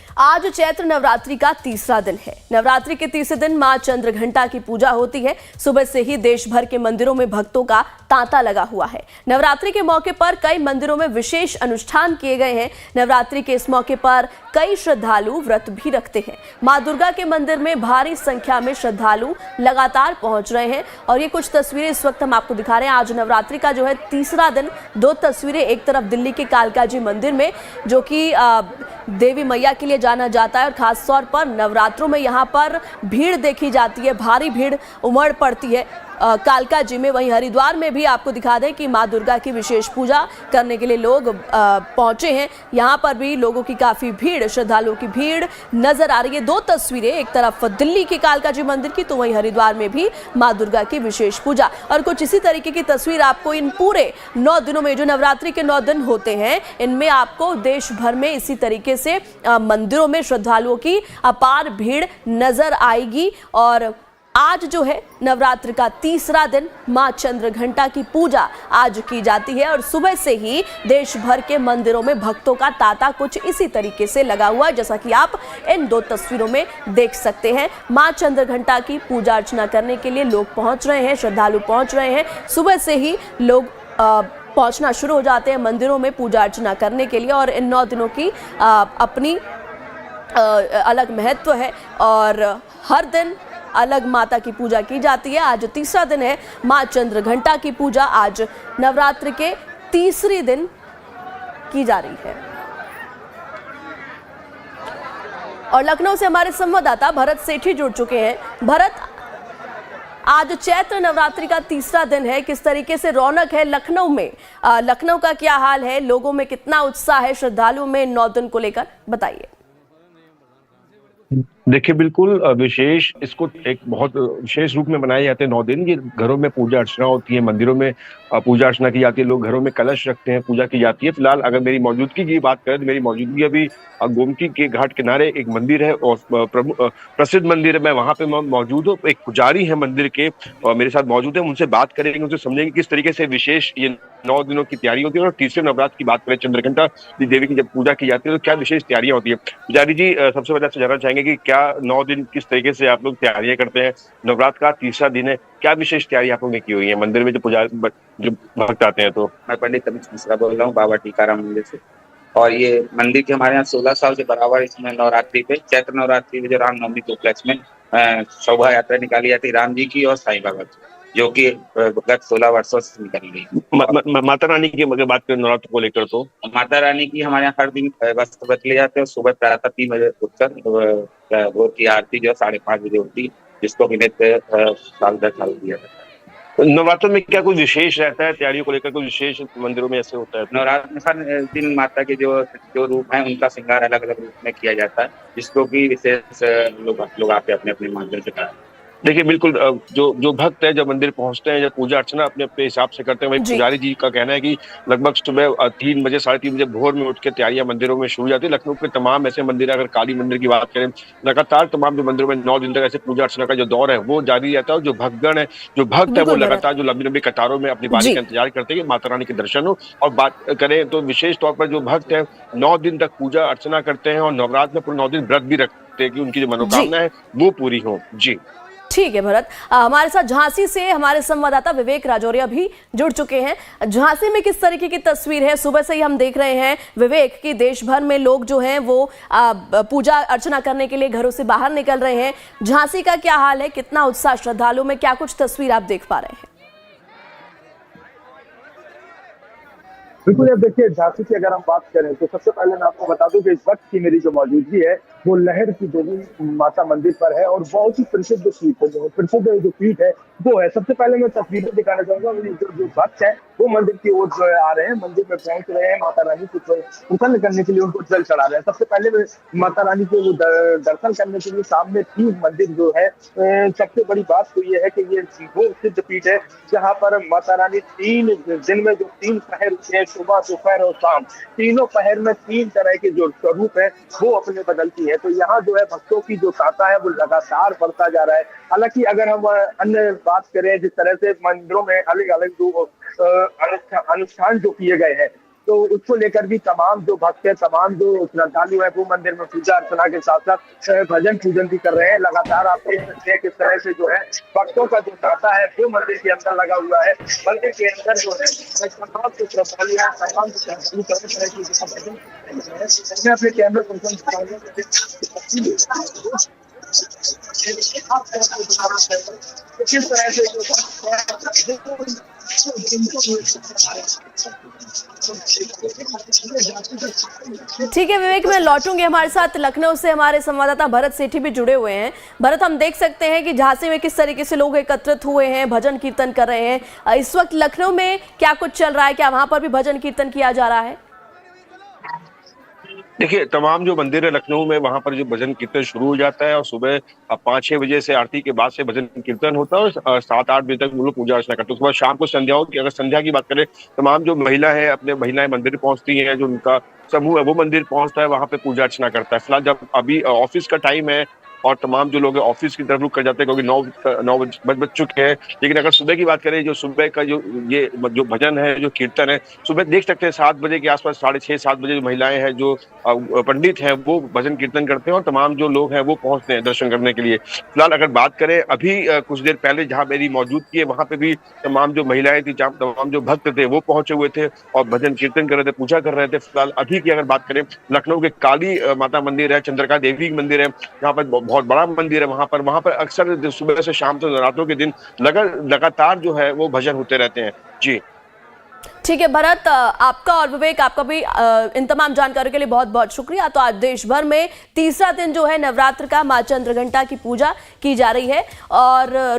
आज चैत्र नवरात्रि का तीसरा दिन है। नवरात्रि के तीसरे दिन मां चंद्रघंटा की पूजा होती है। सुबह से ही देश भर के मंदिरों में भक्तों का तांता लगा हुआ है। नवरात्रि के मौके पर कई मंदिरों में विशेष अनुष्ठान किए गए हैं। नवरात्रि के इस मौके पर कई श्रद्धालु व्रत भी रखते हैं। मां दुर्गा के मंदिर में भारी संख्या में श्रद्धालु लगातार पहुंच रहे हैं और ये कुछ तस्वीरें इस वक्त हम आपको दिखा रहे हैं। आज नवरात्रि का जो है तीसरा दिन, दो तस्वीरें, एक तरफ दिल्ली के कालका जी मंदिर में जो कि देवी मैया के लिए जाना जाता है और खास तौर पर नवरात्रों में यहाँ पर भीड़ देखी जाती है, भारी भीड़ उमड़ पड़ती है कालका जी में। वहीं हरिद्वार में भी आपको दिखा दें कि मां दुर्गा की विशेष पूजा करने के लिए लोग पहुंचे हैं। यहाँ पर भी लोगों की काफी भीड़, श्रद्धालुओं की भीड़ नजर आ रही है। दो तस्वीरें, एक तरफ दिल्ली के कालका जी मंदिर की तो वहीं हरिद्वार में भी मां दुर्गा की विशेष पूजा। और कुछ इसी तरीके की तस्वीर आपको इन पूरे 9 दिनों में, जो नवरात्रि के 9 दिन होते हैं, इनमें आपको देश भर में इसी तरीके से मंदिरों में श्रद्धालुओं की अपार भीड़ नजर आएगी। और आज जो है नवरात्र का तीसरा दिन, मां चंद्रघंटा की पूजा आज की जाती है और सुबह से ही देश भर के मंदिरों में भक्तों का तांता कुछ इसी तरीके से लगा हुआ है, जैसा कि आप इन दो तस्वीरों में देख सकते हैं। मां चंद्रघंटा की पूजा अर्चना करने के लिए लोग पहुंच रहे हैं, श्रद्धालु पहुंच रहे हैं। सुबह से ही लोग पहुंचना शुरू हो जाते हैं मंदिरों में पूजा अर्चना करने के लिए और इन 9 दिनों की अपनी अलग महत्व है और हर दिन अलग माता की पूजा की जाती है। आज तीसरा दिन है मां चंद्रघंटा की पूजा, आज नवरात्र के तीसरे दिन की जा रही है। और लखनऊ से हमारे संवाददाता भरत सेठी जुड़ चुके हैं। भरत, आज चैत्र नवरात्रि का तीसरा दिन है, किस तरीके से रौनक है लखनऊ में? लखनऊ का क्या हाल है, लोगों में कितना उत्साह है श्रद्धालुओं में 9 दिन को लेकर, बताइए। देखिए, बिल्कुल विशेष, इसको एक बहुत विशेष रूप में मनाए जाते हैं 9 दिन। ये घरों में पूजा अर्चना होती है, मंदिरों में पूजा अर्चना की जाती है, लोग घरों में कलश रखते हैं, पूजा की जाती है। फिलहाल अगर मेरी मौजूदगी की बात करें तो मेरी मौजूदगी अभी गोमती के घाट किनारे एक मंदिर है और प्रसिद्ध मंदिर है, मैं वहां पे मौजूद हूँ। एक पुजारी है मंदिर के और मेरे साथ मौजूद है, उनसे बात करेंगे, उनसे समझेंगे किस तरीके से विशेष ये 9 दिनों की तैयारी होती है। और तीसरे नवरात्र की बात करें, चंद्रघंटा देवी की जब पूजा की जाती है तो क्या विशेष तैयारियां होती है। पुजारी जी, सबसे पहले आपसे जानना चाहेंगे कि क्या 9 दिन किस तरीके से आप लोग तैयारियां करते हैं? नवरात्र का तीसरा दिन है, क्या विशेष तैयारी आप लोगों ने की हुई है मंदिर में जो भक्त आते हैं? तो मैं पंडित अमित मिश्रा बोल रहा हूँ बाबा टीकाराम मंदिर से। और ये मंदिर के हमारे यहाँ 16 साल से बराबर इसमें नवरात्रि पे, चैत्र नवरात्रि में जो रामनवमी के उपलक्ष्य में शोभा यात्रा निकाली जाती है राम जी की और साईं बाबा की, जो कि गत 16 वर्षों से निकल गई। माता रानी की अगर बात करें नवरात्र को लेकर, तो माता रानी की हमारे यहाँ हर दिन वस्त्र बदले जाते हैं। सुबह प्रातः 3 बजे उठकर भोर की आरती जो 5:30 बजे होती है, जिसको भी नित्य साल दर साल दिया जाता है। नवरात्र में क्या कोई विशेष रहता है तैयारियों को लेकर? कोई विशेष मंदिरों में ऐसे होता है? नवरात्र में हर दिन माता के जो रूप है उनका श्रृंगार अलग अलग रूप में किया जाता है, जिसको भी विशेष लोग आके अपने अपने माध्यम से कराते हैं। देखिए, बिल्कुल जो भक्त है जब मंदिर पहुंचते हैं, जब पूजा अर्चना अपने अपने हिसाब से करते हैं, वही पुजारी जी का कहना है कि लगभग सुबह 3 बजे 3:30 बजे भोर में उठ के तैयारियां मंदिरों में शुरू हो जाती है। लखनऊ के तमाम ऐसे मंदिर, अगर काली मंदिर की बात करें, लगातार तमाम जो मंदिरों में 9 दिन तक ऐसे पूजा अर्चना का जो दौर है वो जारी रहता है। और जो भक्तगण है, जो भक्त है, वो लगातार जो लंबी लंबी कतारों में अपनी बारी का इंतजार करते हैं कि माता रानी के दर्शन हो। और बात करें तो विशेष तौर पर जो भक्त है 9 दिन तक पूजा अर्चना करते हैं और नवरात्र में पूरे 9 दिन व्रत भी रखते हैं कि उनकी जो मनोकामना है वो पूरी हो। जी ठीक है भरत, हमारे साथ झांसी से हमारे संवाददाता विवेक राजौरिया भी जुड़ चुके हैं। झांसी में किस तरीके की तस्वीर है? सुबह से ही हम देख रहे हैं विवेक कि देश भर में लोग जो हैं वो पूजा अर्चना करने के लिए घरों से बाहर निकल रहे हैं। झांसी का क्या हाल है, कितना उत्साह श्रद्धालुओं में, क्या कुछ तस्वीर आप देख पा रहे हैं? बिल्कुल, अब देखिए झांसी की अगर हम बात करें तो सबसे पहले मैं आपको बता दूं कि इस वक्त की मेरी जो मौजूदगी है वो लहर की देवी माता मंदिर पर है और बहुत ही प्रसिद्ध जो पीठ है वो है। सबसे पहले मैं तस्वीरें दिखाना चाहूंगा। जो भक्त है वो मंदिर की ओर जो आ रहे हैं, मंदिर में पहुंच रहे हैं, माता रानी को प्रसन्न करने के लिए उनको जल चढ़ा रहे हैं। सबसे पहले माता रानी के दर्शन करने के लिए सामने 3 मंदिर जो है। सबसे बड़ी बात तो ये है कि ये वो सिद्ध पीठ है जहाँ पर माता रानी 3 दिन में जो 3 पहर होते हैं, सुबह दोपहर और शाम, तीनों पहर में 3 तरह के जो स्वरूप है वो अपने बदलती है। तो यहाँ जो है भक्तों की जो तांता है वो लगातार बढ़ता जा रहा है। हालांकि अगर हम अन्य बात करें, जिस तरह से मंदिरों में अलग अलग जो अनुष्ठान जो किए गए हैं तो उसको लेकर भी तमाम जो भक्त है, तमाम जो श्रद्धालु है, वो मंदिर में पूजा अर्चना के साथ साथ भजन पूजन भी कर रहे हैं। लगातार आप देख सकते हैं किस तरह से जो है भक्तों का जो तांता है वो मंदिर के अंदर लगा हुआ है। मंदिर के अंदर जो है तमाम जो श्रद्धालु है, तमाम जो श्रद्धालु तरह की भजन मैं अपने कैमरे को किस तरह से ठीक है विवेक, मैं लौटूंगी। हमारे साथ लखनऊ से हमारे संवाददाता भरत सेठी भी जुड़े हुए हैं। भरत, हम देख सकते हैं कि झांसी में किस तरीके से लोग एकत्रित हुए हैं, भजन कीर्तन कर रहे हैं। इस वक्त लखनऊ में क्या कुछ चल रहा है, क्या वहां पर भी भजन कीर्तन किया जा रहा है? देखिए, तमाम जो मंदिर है लखनऊ में, वहां पर जो भजन कीर्तन शुरू हो जाता है और सुबह 5-6 बजे से आरती के बाद से भजन कीर्तन होता है और 7-8 बजे तक वो लोग पूजा अर्चना करते हैं। उसके बाद शाम को संध्याओं की, अगर संध्या की बात करें, तमाम जो महिला है अपने महिलाएं मंदिर पहुंचती हैं, जो उनका समूह है वो मंदिर पहुंचता है, वहां पे पूजा अर्चना करता है। फिलहाल जब अभी ऑफिस का टाइम है और तमाम जो लोग हैं ऑफिस की तरफ रुख कर जाते हैं क्योंकि 9 बज चुके हैं। लेकिन अगर सुबह की बात करें, जो सुबह का जो भजन है, जो कीर्तन है, सुबह देख सकते हैं 7 बजे के आसपास, 6:30-7 बजे जो महिलाएं हैं, जो पंडित हैं, वो भजन कीर्तन करते हैं और तमाम जो लोग हैं वो पहुंचते हैं दर्शन करने के लिए। फिलहाल अगर बात करें, अभी कुछ देर पहले जहाँ मेरी मौजूदगी है वहां पे भी तमाम जो महिलाएं थी, तमाम जो भक्त थे वो पहुंचे हुए थे और भजन कीर्तन कर रहे थे, पूजा कर रहे थे। फिलहाल अभी की अगर बात करें, लखनऊ के काली माता मंदिर है, चंद्रिका देवी मंदिर है, जहाँ पर बहुत बड़ा मंदिर है, वहां पर अक्सर सुबह से शाम तक रातों के दिन लगातार जो है वो भजन होते रहते हैं। जी ठीक है भरत, आपका और विवेक, आपका भी इन तमाम जानकारी के लिए बहुत बहुत शुक्रिया। तो आज देश भर में तीसरा दिन जो है नवरात्र का मां चंद्रघंटा की पूजा की जा रही है और